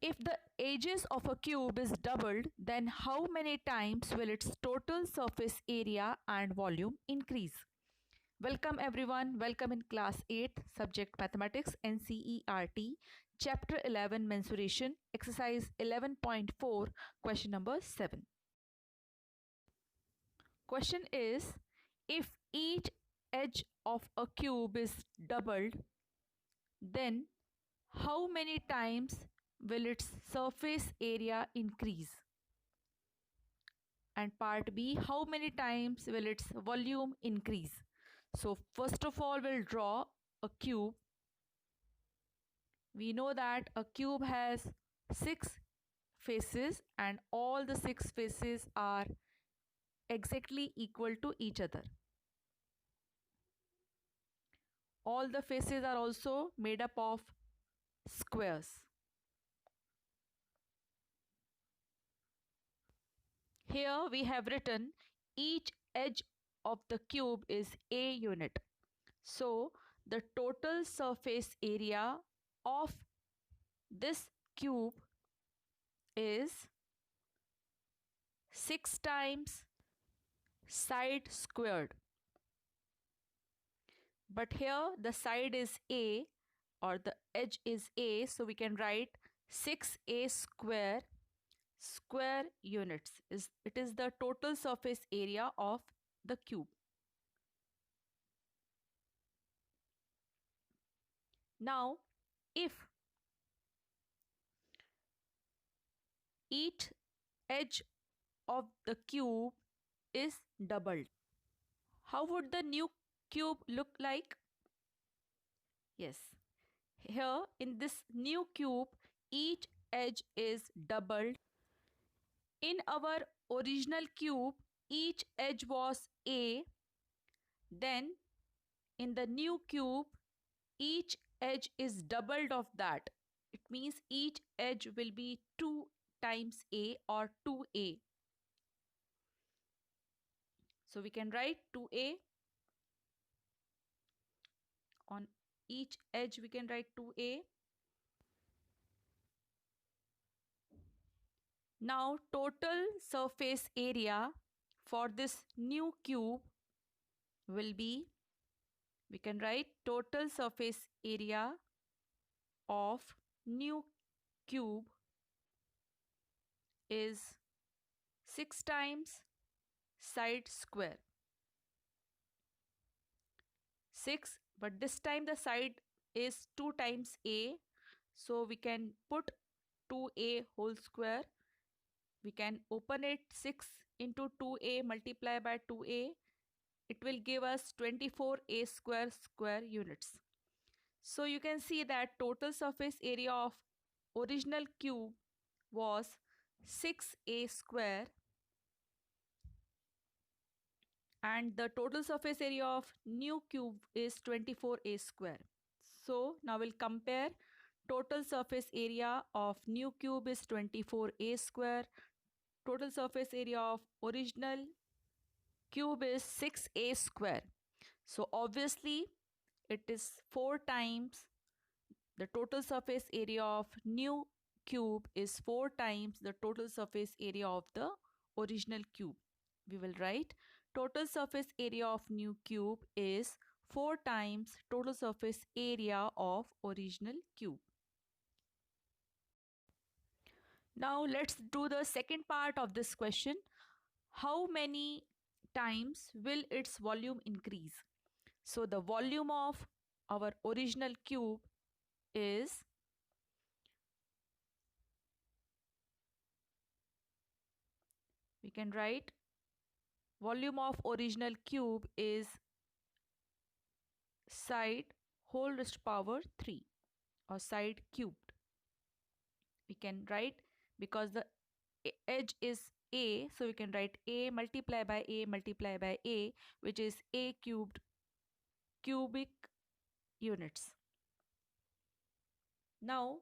If the edges of a cube is doubled, then how many times will its total surface area and volume increase? Welcome everyone. Welcome in class 8, subject mathematics, NCERT, chapter 11, mensuration, exercise 11.4, question number 7. Question is, if each edge of a cube is doubled, then how many times will its surface area increase? And part B, how many times will its volume increase? So first of all, we'll draw a cube. We know that a cube has 6 faces and all the 6 faces are exactly equal to each other. All the faces are also made up of squares. Here we have written each edge of the cube is a unit. So the total surface area of this cube is 6 times side squared. But here the side is a or the edge is a, so we can write 6a square units. It is the total surface area of the cube. Now, if each edge of the cube is doubled, how would the new cube look like? Yes, here in this new cube, each edge is doubled. In our original cube, each edge was a. Then in the new cube, each edge is doubled of that. It means each edge will be 2 times a or 2a. So we can write 2a. On each edge we can write 2a. Now total surface area for this new cube will be, we can write total surface area of new cube is 6 times side square. 6, but this time the side is 2 times a, so we can put 2a whole square. We can open it, 6 into 2a multiply by 2a. It will give us 24a square units. So you can see that total surface area of original cube was 6a square and the total surface area of new cube is 24a square. So now we'll compare. Total surface area of new cube is 24a square. Total surface area of original cube is 6a square. So obviously it is 4 times the total surface area of new cube is 4 times the total surface area of the original cube. We will write total surface area of new cube is 4 times total surface area of original cube. Now let's do the second part of this question. How many times will its volume increase? So the volume of our original cube is, we can write volume of original cube is side whole raised to power 3 or side cubed. We can write, because the edge is a, so we can write a multiply by a, which is a cubed cubic units. Now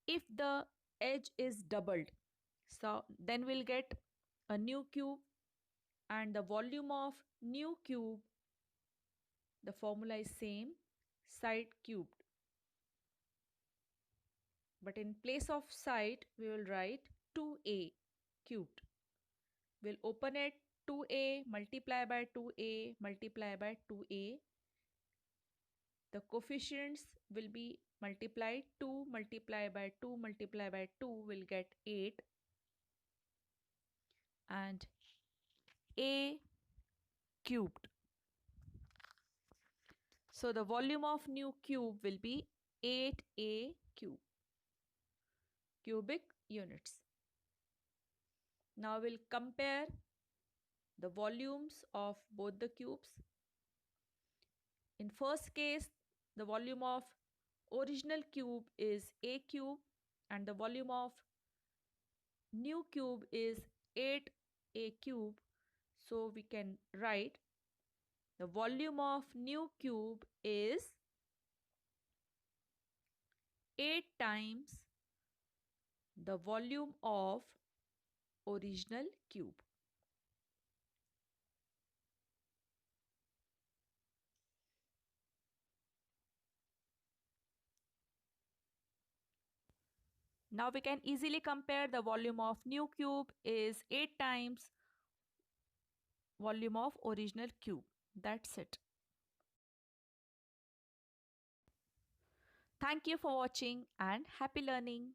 if the edge is doubled, so then we'll get a new cube, and the volume of new cube, the formula is same, side cubed. But in place of side, we will write 2a cubed. We'll open it, 2a multiply by 2a multiply by 2a. The coefficients will be multiplied. 2 multiply by 2 multiply by 2 will get 8. And a cubed. So the volume of new cube will be 8a cube. Cubic units. Now we'll compare the volumes of both the cubes. In first case, the volume of original cube is a cube and the volume of new cube is 8a cube. So we can write the volume of new cube is 8 times the volume of original cube. Now we can easily compare the volume of new cube is 8 times volume of original cube. That's it. Thank you for watching and happy learning.